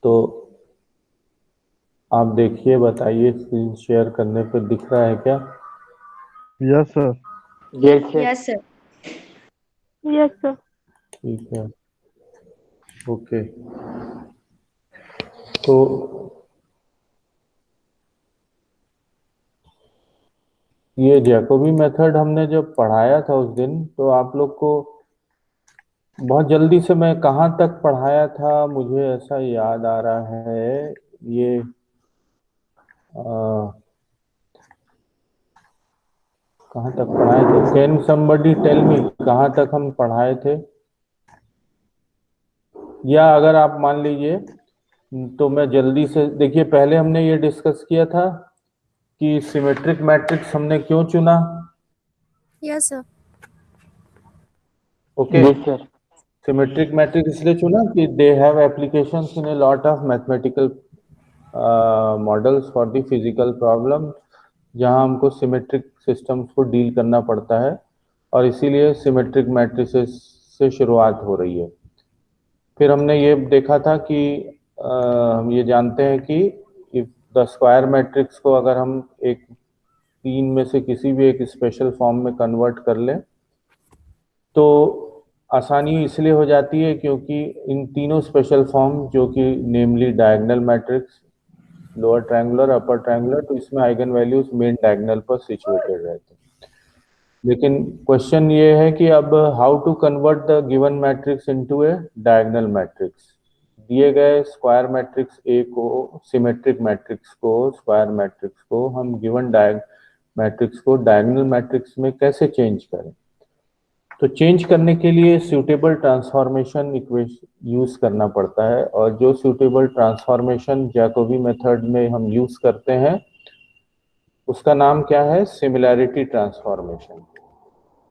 तो आप देखिए, बताइए, स्क्रीन शेयर करने पे दिख रहा है क्या? Yes sir. Yes sir. Yes sir. Yes sir. ठीक है, ओके। तो ये जैकोबी मेथड हमने जब पढ़ाया था उस दिन, तो आप लोग को बहुत जल्दी से मैं कहाँ तक पढ़ाया था मुझे ऐसा याद आ रहा है। ये कहाँ तक पढ़ाए थे? कैन समबडी टेल मी कहाँ तक हम पढ़ाए थे? या अगर आप मान लीजिए तो मैं जल्दी से, देखिए, पहले हमने ये डिस्कस किया था कि सिमेट्रिक मैट्रिक्स हमने क्यों चुना। Yes sir. Okay, yes sir. Symmetric matrix इसलिए चुना कि they have applications in a lot of mathematical models for the physical problem, जहां हमको सिमेट्रिक सिस्टम्स को डील करना पड़ता है, और इसीलिए सिमेट्रिक मैट्रिसेस से शुरुआत हो रही है। फिर हमने ये देखा था कि हम ये जानते हैं कि इफ द स्क्वायर मैट्रिक्स को अगर हम एक तीन में से किसी भी एक स्पेशल फॉर्म में कन्वर्ट कर लें तो आसानी इसलिए हो जाती है क्योंकि इन तीनों स्पेशल फॉर्म, जो कि namely diagonal matrix, lower triangular, upper triangular, तो इसमें आइगन वैल्यूज मेन डायगोनल पर सिचुएटेड रहते हैं। लेकिन क्वेश्चन ये है कि अब how to convert the given matrix into a diagonal matrix. दिए गए स्क्वायर मैट्रिक्स ए को, सिमेट्रिक मैट्रिक्स को, स्क्वायर मैट्रिक्स को हम गिवन मैट्रिक्स को डायगोनल मैट्रिक्स में कैसे चेंज करें? तो चेंज करने के लिए सूटेबल ट्रांसफॉर्मेशन इक्वेशन यूज करना पड़ता है, और जो सूटेबल ट्रांसफॉर्मेशन जैकोबी मेथड में हम यूज करते हैं उसका नाम क्या है? Similarity transformation.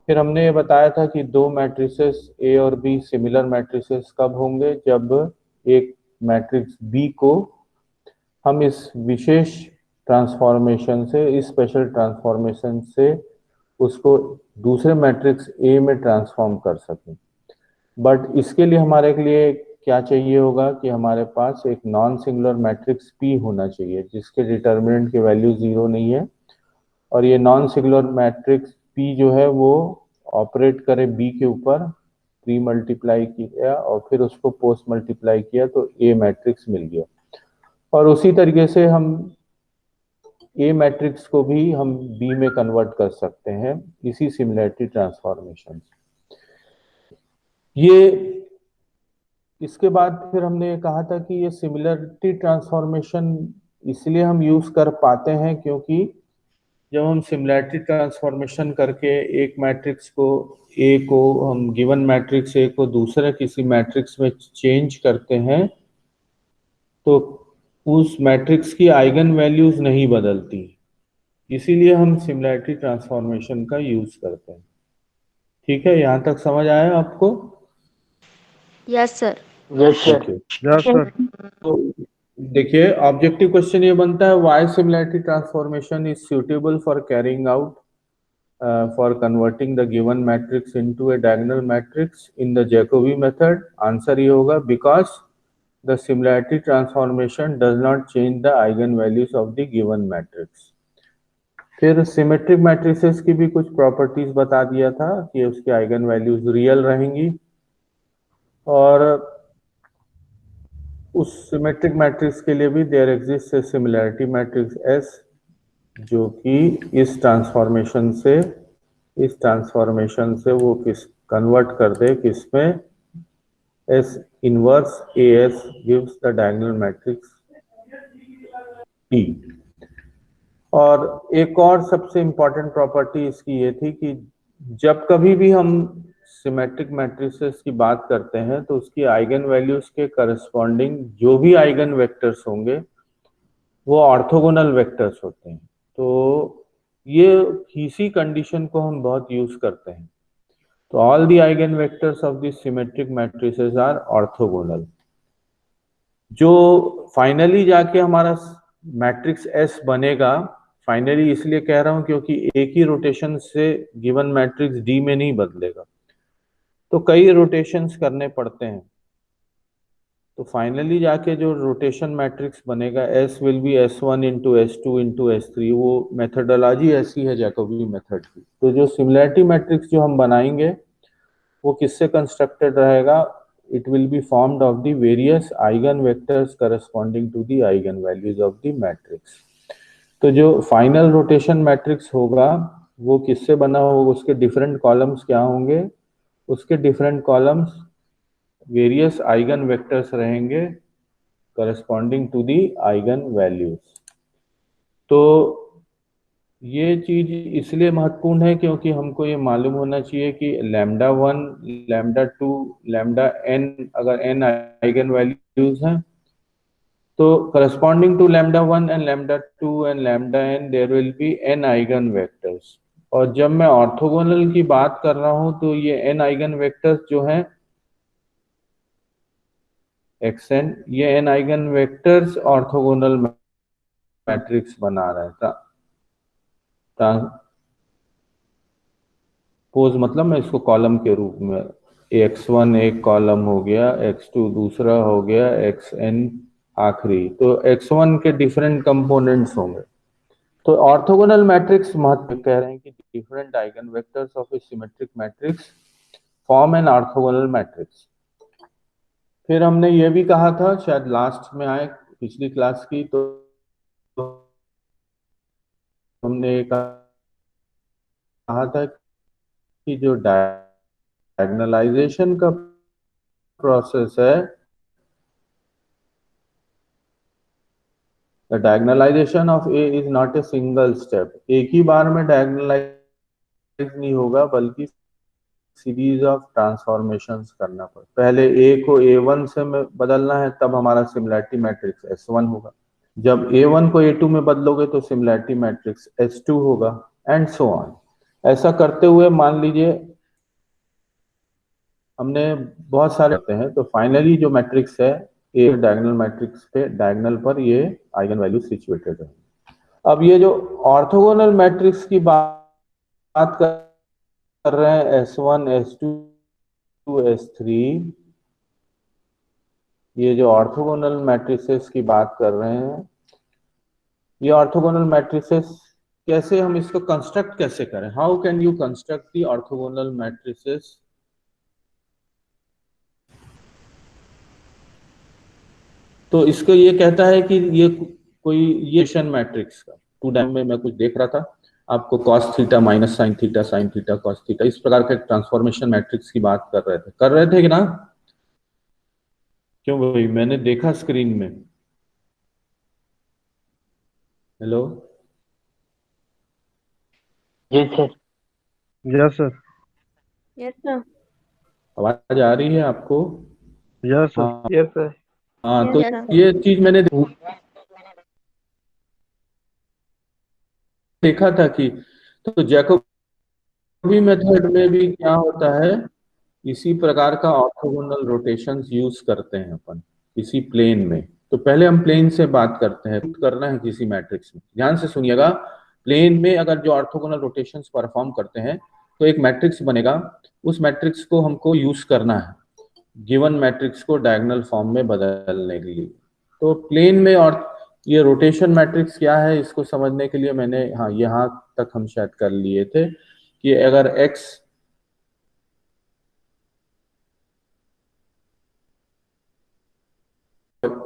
फिर हमने ये बताया था कि दो मैट्रिसेस ए और बी सिमिलर मैट्रिसेस कब होंगे? जब एक मैट्रिक्स बी को हम इस विशेष ट्रांसफॉर्मेशन से, इस स्पेशल ट्रांसफॉर्मेशन से उसको दूसरे मैट्रिक्स ए में ट्रांसफॉर्म कर सकें। बट इसके लिए हमारे लिए क्या चाहिए होगा कि हमारे पास एक नॉन सिंगुलर मैट्रिक्स पी होना चाहिए जिसके डिटर्मिनेंट की वैल्यू 0 नहीं है, और ये नॉन सिंगुलर मैट्रिक्स पी जो है वो ऑपरेट करे बी के ऊपर, प्री मल्टीप्लाई किया और फिर उसको पोस्ट मल्टीप्लाई किया तो ए मैट्रिक्स मिल गया। और उसी तरीके से हम ए मैट्रिक्स को भी हम बी में कन्वर्ट कर सकते हैं इसी सिमिलैरिटी ट्रांसफॉर्मेशन। ये इसके बाद फिर हमने ये कहा था कि ये सिमिलरिटी ट्रांसफॉर्मेशन इसलिए हम यूज कर पाते हैं क्योंकि जब हम सिमिलरिटी ट्रांसफॉर्मेशन करके एक मैट्रिक्स को, ए को, हम गिवन मैट्रिक्स ए को दूसरे किसी मैट्रिक्स में चेंज करते हैं तो उस मैट्रिक्स की आइगन वैल्यूज नहीं बदलती, इसीलिए हम सिमिलरिटी ट्रांसफॉर्मेशन का यूज करते हैं। ठीक है, यहां तक समझ आया आपको? Yes sir. Yes sir. Okay. Yes sir. तो देखिए, ऑब्जेक्टिव क्वेश्चन ये बनता है, why similarity transformation is suitable for carrying out for converting the given matrix into a diagonal matrix in the Jacobi method. Answer ये होगा because the similarity transformation does not change the eigen values of the given matrix. फिर symmetric matrices की भी कुछ properties बता दिया था कि उसकी आइगन वैल्यूज रियल रहेंगी, और उस सिमेट्रिक मैट्रिक्स के लिए भी there exist a similarity matrix S, जो कि इस ट्रांसफॉर्मेशन से वो किस कन्वर्ट कर दे किस में? S inverse A S gives the diagonal matrix T. और एक और सबसे इंपॉर्टेंट प्रॉपर्टी इसकी ये थी कि जब कभी भी हम सिमेट्रिक मैट्रिसेस की बात करते हैं तो उसकी आइगन वैल्यूज के करस्पॉन्डिंग जो भी आइगन वेक्टर्स होंगे वो ऑर्थोगोनल वेक्टर्स होते हैं। तो ये इसी कंडीशन को हम बहुत यूज करते हैं। तो all the eigen vectors of the symmetric matrices are orthogonal. जो फाइनली जाके हमारा मैट्रिक्स एस बनेगा, फाइनली इसलिए कह रहा हूं क्योंकि एक ही रोटेशन से गिवन मैट्रिक्स डी में नहीं बदलेगा, तो कई रोटेशंस करने पड़ते हैं। तो फाइनली जाके जो रोटेशन मैट्रिक्स बनेगा S will be S1 into S2 into S3। वो मेथडोलॉजी ऐसी है जैकोबी मेथड की। तो जो सिमिलैरिटी मैट्रिक्स जो हम बनाएंगे वो किससे कंस्ट्रक्टेड रहेगा? It will be formed of the various eigen vectors corresponding to the eigen values of the matrix. तो जो फाइनल रोटेशन मैट्रिक्स होगा वो किससे बना होगा? उसके डिफरेंट कॉलम्स क्या होंगे? उसके different columns various eigen vectors रहेंगे corresponding to the eigen values. तो ये चीज इसलिए महत्वपूर्ण है क्योंकि हमको ये मालूम होना चाहिए कि लैम्डा 1, लैम्डा 2, लैम्डा n, अगर n आइगन वैल्यूज हैं तो corresponding to lambda 1 and lambda 2 and lambda n there will be n eigen vectors. और जब मैं ऑर्थोगोनल की बात कर रहा हूं तो ये n आइगन वेक्टर्स जो हैं xn, ये n eigen vectors orthogonal matrix बना रहा है। ट्रांसपोज मतलब मैं इसको कॉलम के रूप में, x1 एक कॉलम हो गया, x2 दूसरा हो गया, xn आखिरी। तो x1 के डिफरेंट कंपोनेंट्स होंगे। तो ऑर्थोगोनल मैट्रिक्स महत्व कह रहे हैं कि different eigen vectors of a symmetric matrix form an orthogonal matrix. फिर हमने ये भी कहा था, शायद लास्ट में आए पिछली क्लास की, तो हमने कहा था कि जो डायगोनलाइजेशन का प्रोसेस है, the diagonalisation of A is not a single step. एक ही बार में डायगोनलाइज नहीं होगा बल्कि सीरीज ऑफ ट्रांसफॉर्मेशंस करना पड़ता। पहले ए को A1 से में बदलना है, तब हमारा सिमिलैरिटी मैट्रिक्स S1 होगा। जब A1 को A2 में बदलोगे तो सिमिलैरिटी मैट्रिक्स S2 होगा, एंड सो ऑन। ऐसा करते हुए मान लीजिए हमने बहुत सारे होते हैं, तो फाइनली जो मैट्रिक्स है ए डायगोनल मैट्रिक्स पे डायगोनल पर ये आइगन वैल्यू सिचुएटेड है। अब ये जो ऑर्थोगोनल मैट्रिक्स की बात कर रहे हैं, S1, S2, S3, ये जो ऑर्थोगोनल मैट्रिसेस की बात कर रहे हैं, ये ऑर्थोगोनल मैट्रिसेस कैसे, हम इसको कंस्ट्रक्ट कैसे करें? How can you construct the orthogonal matrices? तो इसको ये कहता है कि ये कोई ये मैट्रिक्स का 2 डायमेंशन में मैं कुछ देख रहा था, आपको cos theta minus sine theta, sine theta cos theta, इस प्रकार के ट्रांसफॉर्मेशन मैट्रिक्स की बात कर रहे थे कि ना? क्यों भाई, मैंने देखा स्क्रीन में। हेलो, जी sir. Yes sir. Yes, sir. आवाज आ रही है आपको? Yes sir. हाँ यस सर। हाँ, Yes, तो sir. ये चीज मैंने देखा था कि तो जैकोबी मेथड में भी क्या होता है, इसी प्रकार का ऑर्थोगोनल रोटेशंस यूज करते हैं अपन इसी प्लेन में। तो पहले हम प्लेन से बात करते हैं, करना है किसी मैट्रिक्स में, ध्यान से सुनिएगा। प्लेन में अगर जो ऑर्थोगोनल रोटेशंस परफॉर्म करते हैं तो एक मैट्रिक्स बनेगा, उस मैट्रिक्स को हमको यूज करना है गिवन मैट्रिक्स को डायगोनल फॉर्म में बदलने के लिए। तो प्लेन में और ये रोटेशन मैट्रिक्स क्या है, इसको समझने के लिए मैंने, हाँ यहाँ तक हम शायद कर लिए थे कि अगर x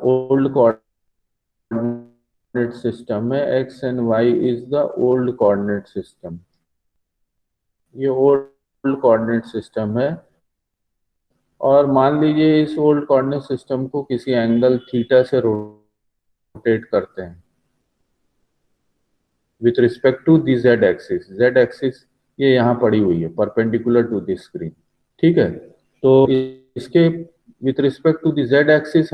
ओल्ड कोऑर्डिनेट सिस्टम है, x and y is the old coordinate system, ये ओल्ड कोऑर्डिनेट सिस्टम है। और मान लीजिए इस ओल्ड कोऑर्डिनेट सिस्टम को किसी एंगल थीटा से रोटेट करते हैं with respect to the z axis. z axis ये यहाँ पड़ी हुई है परपेंडिकुलर टू दी स्क्रीन, ठीक है? तो इसके with respect to the z axis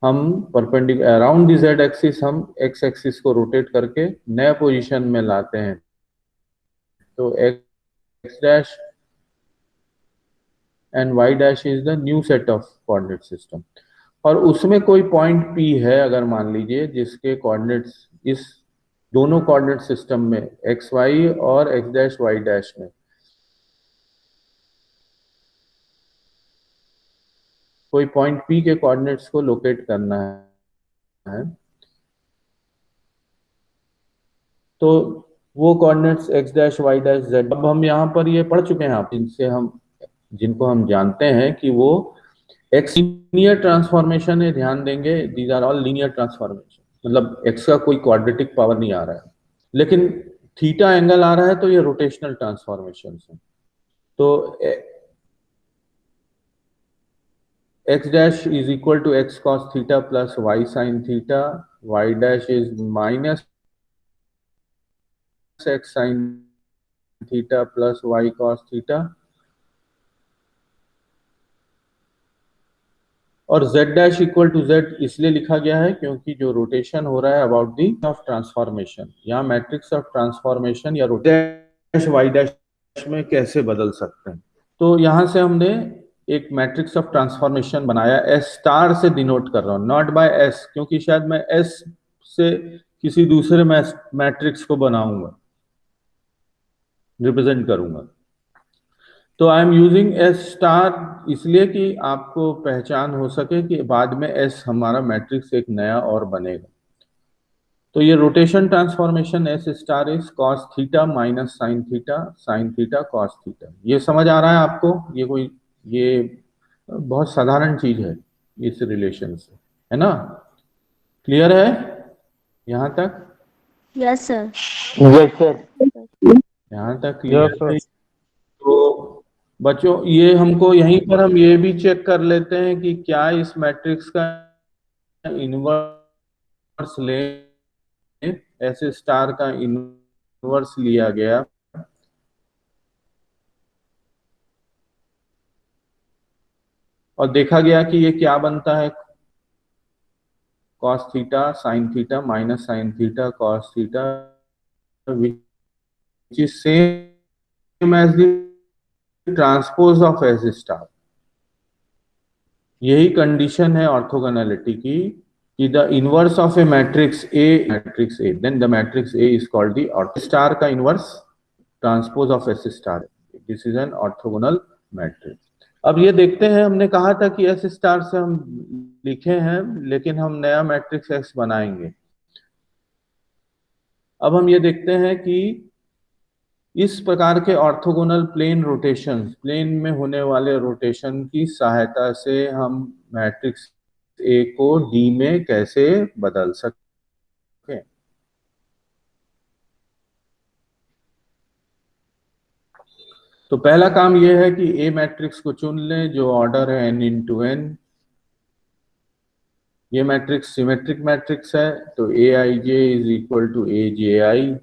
हम perpendicular around the z axis हम x एक्सिस को रोटेट करके नए पोजीशन में लाते हैं। तो x dash and y dash is the new set of coordinate system. और उसमें कोई पॉइंट P है, अगर मान लीजिए जिसके कोऑर्डिनेट्स इस दोनों कोऑर्डिनेट सिस्टम में एक्स वाई और एक्स डैश वाई डैश में कोई पॉइंट P के कोऑर्डिनेट्स को लोकेट करना है, तो वो coordinates x dash y dash z, अब हम यहाँ पर ये पढ़ चुके हैं आप, जिनको हम जानते हैं कि वो x लीनियर ट्रांसफॉर्मेशन है, ध्यान देंगे these are all linear transformation, मतलब x का कोई क्वाड्रेटिक पावर नहीं आ रहा है, लेकिन थीटा एंगल आ रहा है तो ये रोटेशनल ट्रांसफॉर्मेशन है। तो x dash is equal to x cos theta plus y sin theta, y dash is minus x sin theta plus y cos theta, और z dash equal to z इसलिए लिखा गया है क्योंकि जो रोटेशन हो रहा है अबाउट दी ऑफ ट्रांसफॉर्मेशन, यहाँ मैट्रिक्स ऑफ ट्रांसफॉर्मेशन या डैश y डैश में कैसे बदल सकते हैं। तो यहाँ से हमने एक मैट्रिक्स ऑफ ट्रांसफॉर्मेशन बनाया, S स्टार से डिनोट कर रहा हूँ, नॉट बाय S, क्योंकि शायद मैं S से किसी दूसरे मैट्रिक्स को बनाऊंगा, रिप्रेजेंट करूंगा। तो I am using S star इसलिए कि आपको पहचान हो सके कि बाद में S हमारा मैट्रिक्स एक नया और बनेगा। तो ये rotation transformation S star is cos theta minus sine theta cos theta. ये समझ आ रहा है आपको? ये बहुत साधारण चीज है इस रिलेशन से, है ना? क्लियर है यहाँ तक? Yes sir. Yes sir. यहाँ तक यस क्लियर है? सर। तो बच्चों ये हमको यहीं पर हम ये भी चेक कर लेते हैं कि क्या इस मैट्रिक्स का इनवर्स ले, ऐसे स्टार का इनवर्स लिया गया और देखा गया कि ये क्या बनता है, cos theta sin theta minus sin theta cos theta, which is same as the transpose of S star. यही कंडीशन है ऑर्थोगोनैलिटी की कि the inverse of a matrix A then the matrix A is called the ortho star का inverse transpose of S star, this is an orthogonal matrix. अब ये देखते हैं, हमने कहा था कि एस स्टार से हम लिखे हैं लेकिन हम नया मैट्रिक्स एक्स बनाएंगे। अब हम ये देखते हैं कि इस प्रकार के ऑर्थोगोनल प्लेन रोटेशन, प्लेन में होने वाले रोटेशन की सहायता से हम मैट्रिक्स ए को डी में कैसे बदल सकते। तो पहला काम यह है कि ए मैट्रिक्स को चुन लें जो ऑर्डर है n इंटू एन। ये मैट्रिक्स सिमेट्रिक मैट्रिक्स है तो ए आई जे इज इक्वल टू ए जे आई।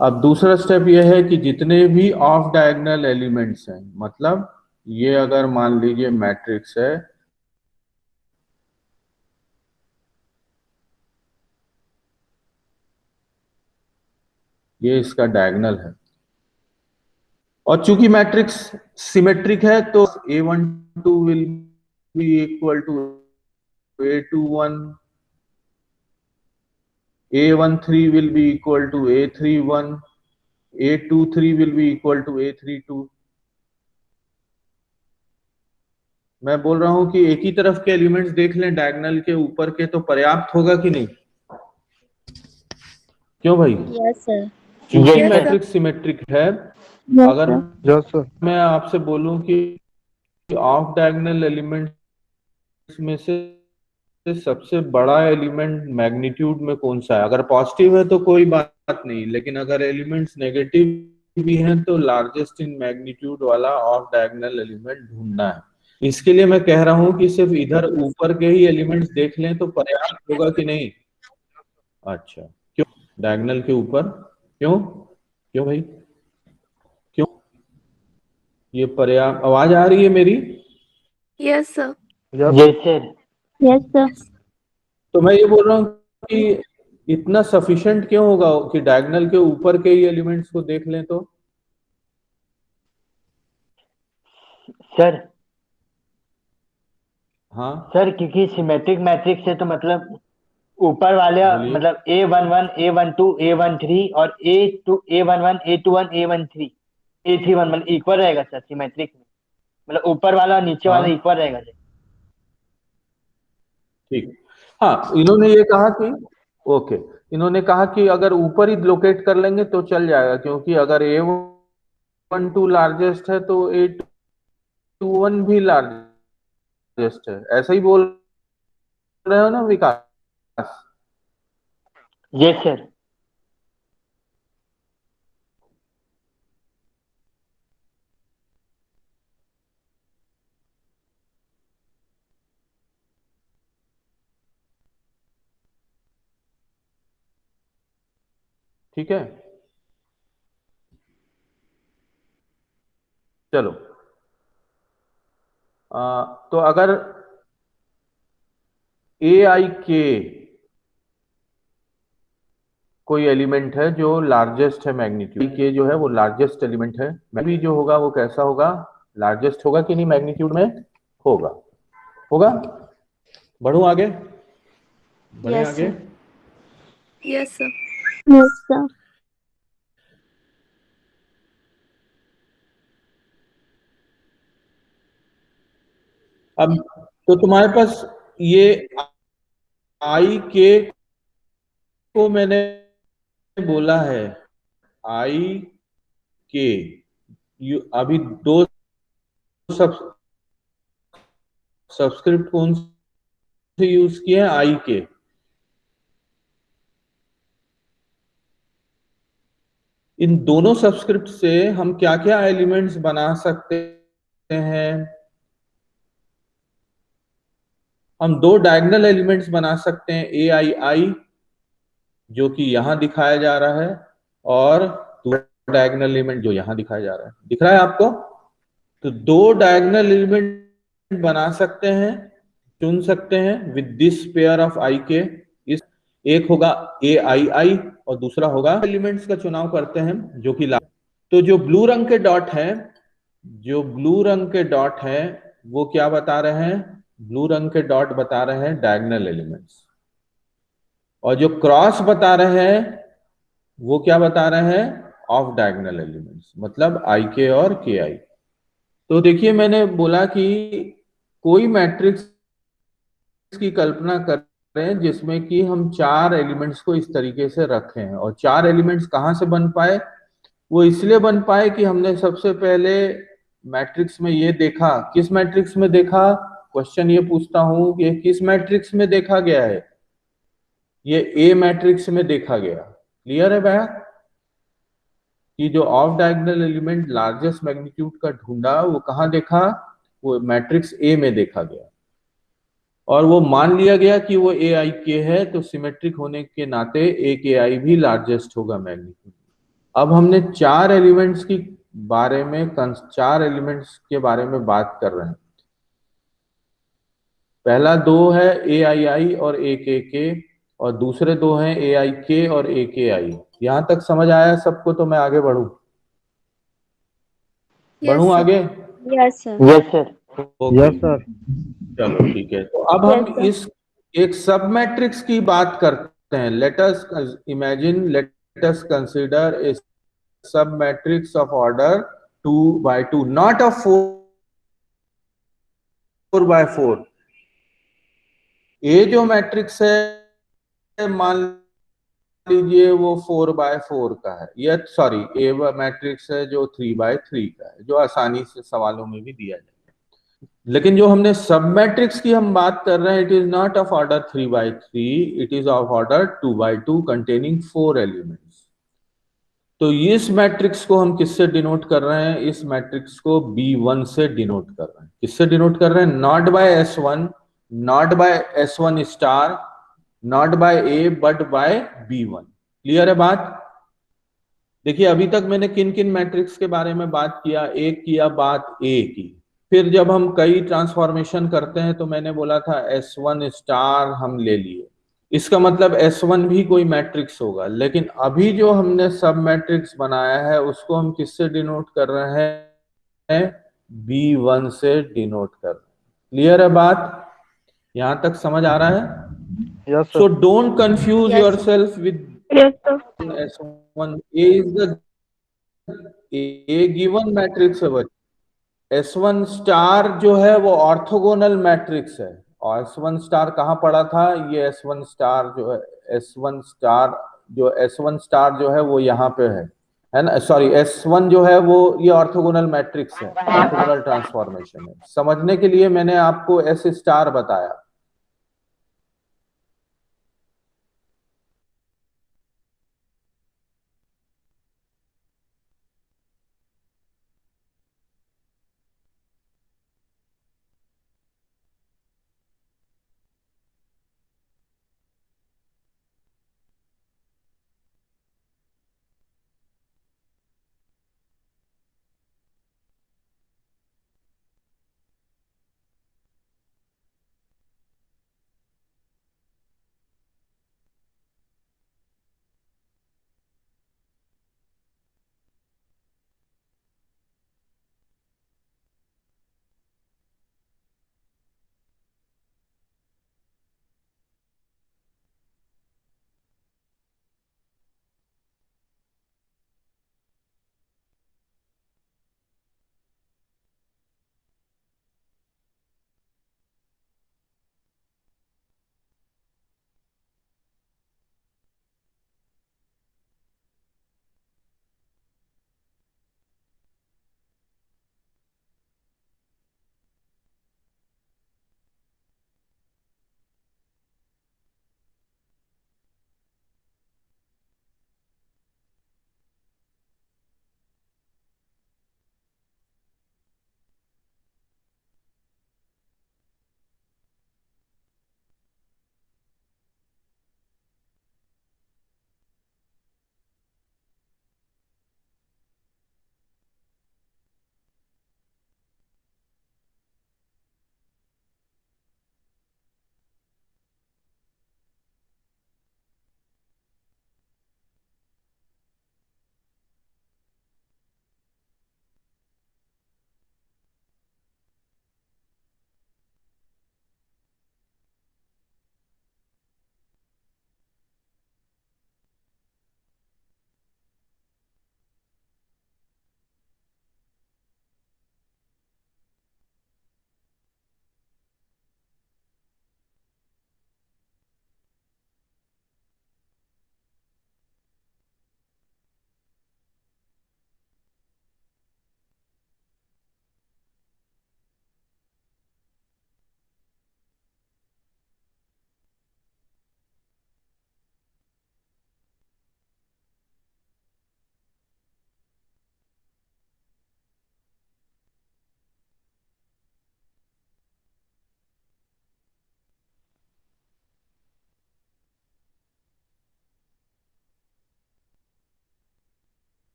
अब दूसरा स्टेप यह है कि जितने भी ऑफ डायगोनल एलिमेंट्स हैं, मतलब ये अगर मान लीजिए मैट्रिक्स है, ये इसका डायगोनल है, और चूंकि मैट्रिक्स सिमेट्रिक है तो A12 will be equal to A21, A13 will be equal to A31, A23 will be equal to A32। मैं बोल रहा हूं कि एक ही तरफ के एलिमेंट्स देख लें डायगोनल के ऊपर के तो पर्याप्त होगा कि नहीं? क्यों भाई? Yes sir. क्योंकि मैट्रिक्स सिमेट्रिक है। अगर यस सर। मैं आपसे बोलूं कि ऑफ डायगोनल एलिमेंट्स में से सबसे बड़ा एलिमेंट मैग्नीट्यूड में कौन सा है, अगर पॉजिटिव है तो कोई बात नहीं, लेकिन अगर एलिमेंट्स नेगेटिव भी हैं तो लार्जेस्ट इन मैग्नीट्यूड वाला ऑफ डायगोनल एलिमेंट ढूंढना है। इसके लिए मैं कह रहा हूं कि सिर्फ इधर ऊपर के ही एलिमेंट्स देख लें तो पर्याप्त होगा कि नहीं? अच्छा, क्यों डायगोनल के ऊपर? क्यों क्यों भाई, क्यों? ये पर्याप्त? आवाज आ रही है मेरी? Yes sir. Yes sir. Yes sir. तो मैं ये बोल रहा हूँ कि इतना सफिशिएंट क्यों होगा कि डायगोनल के ऊपर के ही एलिमेंट्स को देख लें तो? सर हाँ सर, क्योंकि सिमेट्रिक मैट्रिक्स है तो मतलब ऊपर वाले बोलिए। मतलब A11, A12, A13 और A11, A21, A13, A31 मतलब इक्वल रहेगा सर सिमेट्रिक में, मतलब ऊपर वाला और नीचे वाला हाँ इक्वल रहेगा सर। ठीक। हाँ, इन्होंने ये कहा कि ओके, इन्होंने कहा कि अगर ऊपर ही लोकेट कर लेंगे तो चल जाएगा, क्योंकि अगर A12 लार्जेस्ट है तो A21 भी लार्जेस्ट है। ऐसा ही बोल रहे हो ना विकास? Yes sir. ठीक है, चलो। तो अगर AIK कोई एलिमेंट है जो लार्जेस्ट है मैग्नीट्यूड के, जो है वो लार्जेस्ट एलिमेंट है, भी जो होगा वो कैसा होगा? लार्जेस्ट होगा कि नहीं मैग्नीट्यूड में? होगा। होगा। बढ़ू आगे, बढ़े Yes, आगे। sir. Yes, sir. Yes, sir. अब तो तुम्हारे पास ये IK को मैंने बोला है IK, अभी दो सब्सक्रिप्ट कौन से यूज किए हैं? IK। इन दोनों सब्सक्रिप्ट से हम क्या क्या एलिमेंट्स बना सकते हैं? हम दो डायगोनल एलिमेंट्स बना सकते हैं, AII जो कि यहां दिखाया जा रहा है, और डायगोनल एलिमेंट जो यहां दिखाया जा रहा है। दिख रहा है आपको? तो दो डायगोनल एलिमेंट बना सकते हैं, चुन सकते हैं with this pair of IK। इस एक होगा AII और दूसरा होगा एलिमेंट्स का चुनाव करते हैं जो कि तो जो ब्लू रंग के डॉट है, जो ब्लू रंग के डॉट है वो क्या बता रहे हैं? ब्लू रंग के डॉट बता रहे हैं डायगोनल एलिमेंट्स, और जो क्रॉस बता रहे हैं वो क्या बता रहे हैं? ऑफ डायगोनल एलिमेंट्स, मतलब IK और KI। तो देखिए, मैंने बोला कि कोई मैट्रिक्स की कल्पना कर रहे हैं जिसमें कि हम चार एलिमेंट्स को इस तरीके से रखें हैं, और चार एलिमेंट्स कहां से बन पाए? वो इसलिए बन पाए कि हमने सबसे पहले मैट्रिक्स में ये देखा। किस मैट्रिक्स में देखा? क्वेश्चन ये पूछता हूं कि किस मैट्रिक्स में देखा गया है? ये A मैट्रिक्स में देखा गया। क्लियर है भैया? कि जो of diagonal element largest magnitude का ढूंढा वो कहां देखा? वो मैट्रिक्स A में देखा गया, और वो मान लिया गया कि वो AIK है, तो सिमेट्रिक होने के नाते AKI भी लार्जेस्ट होगा मैग्नीट्यूड। अब हमने चार एलिमेंट्स के बारे में बात कर रहे हैं। पहला दो है AII और AKK, और दूसरे दो हैं AIK और AKI। यहां तक समझ आया सबको? तो मैं आगे बढ़ू? Yes, बढ़ू sir. आगे? Yes, sir. Yes sir. Okay, yes sir. चलो ठीक है। तो अब Yes, हम sir. इस एक सब मैट्रिक्स की बात करते हैं। लेट अस कंसीडर ए सब matrix of order 2 by 2, not a 4 by 4। ए जो मैट्रिक्स है, मान लीजिए वो 4 by 4 का है, या सॉरी, ए मैट्रिक्स है जो 3 by 3 का है, जो आसानी से सवालों में भी दिया जाए। लेकिन जो हमने सब मैट्रिक्स की हम बात कर रहे हैं, it is not of order 3 by 3, it is of order 2 by 2 containing 4 elements. तो इस मैट्रिक्स को हम किससे डिनोट कर रहे हैं? इस मैट्रिक्स को B1 से डिनोट कर रहे हैं। किससे डिनोट कर रहे हैं? Not by S1, not by S1 star, not by A, but by B1। Clear है बात? देखिए, अभी तक मैंने किन किन मैट्रिक्स के बारे में बात किया? एक किया बात A की, फिर जब हम कई ट्रांसफॉर्मेशन करते हैं तो मैंने बोला था S1 स्टार हम ले लिए, इसका मतलब S1 भी कोई मैट्रिक्स होगा। लेकिन अभी जो हमने सब मैट्रिक्स बनाया है उसको हम किससे डिनोट कर रहे हैं? B1 से डिनोट कर रहे हैं। क्लियर है बात? यहां तक समझ आ रहा है? Yes so sir. Don't confuse Yes, your sir. Self with Yes, sir. S1। A is the given matrix है। S1 स्टार जो है वो ऑर्थोगोनल मैट्रिक्स है, और S1 स्टार कहाँ पड़ा था? ये S1 स्टार जो है, S1 स्टार S1 स्टार जो है वो यहाँ पे है ना? सॉरी, S1 जो है वो ये ऑर्थोगोनल मैट्रिक्स है, ऑर्थोगोनल ट्रांसफॉर्मेशन है। समझने के लिए मैंने आपको S स्टार बताया।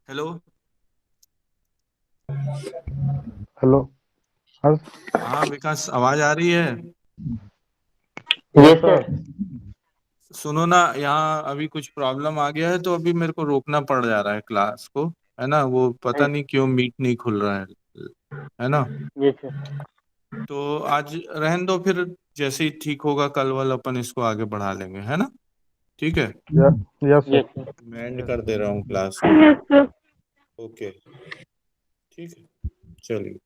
हेलो। हेलो। हाँ हाँ विकास, आवाज आ रही है? Yes sir. सुनो ना, यहाँ अभी कुछ प्रॉब्लम आ गया है तो अभी मेरे को रोकना पड़ जा रहा है क्लास को, है ना। वो पता नहीं क्यों मीट नहीं खुल रहा है ना। Yes sir. तो आज रहन दो फिर, जैसे ही ठीक होगा कल वाला अपन इसको आगे बढ़ा लेंगे, है ना। ठीक है, यस सर। Yes sir. मैं एंड कर दे रहा हूँ क्लास। Yes, sir. ओके, ठीक है, चलिए।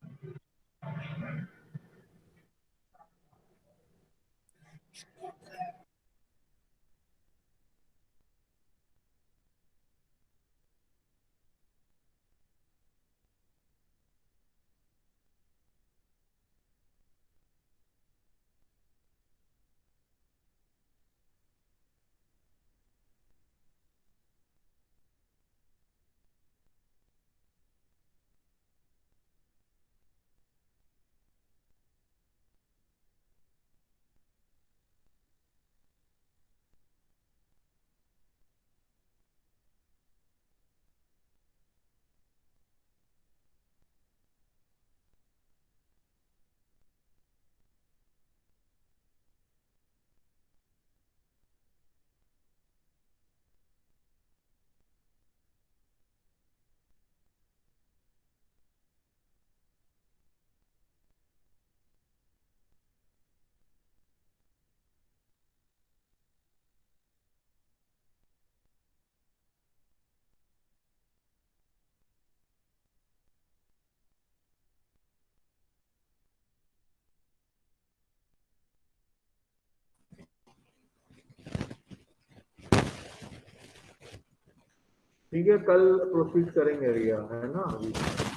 ठीक है, कल प्रोसीड करेंगे रिया, है ना। अभी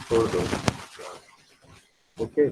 छोड़ दो। ओके।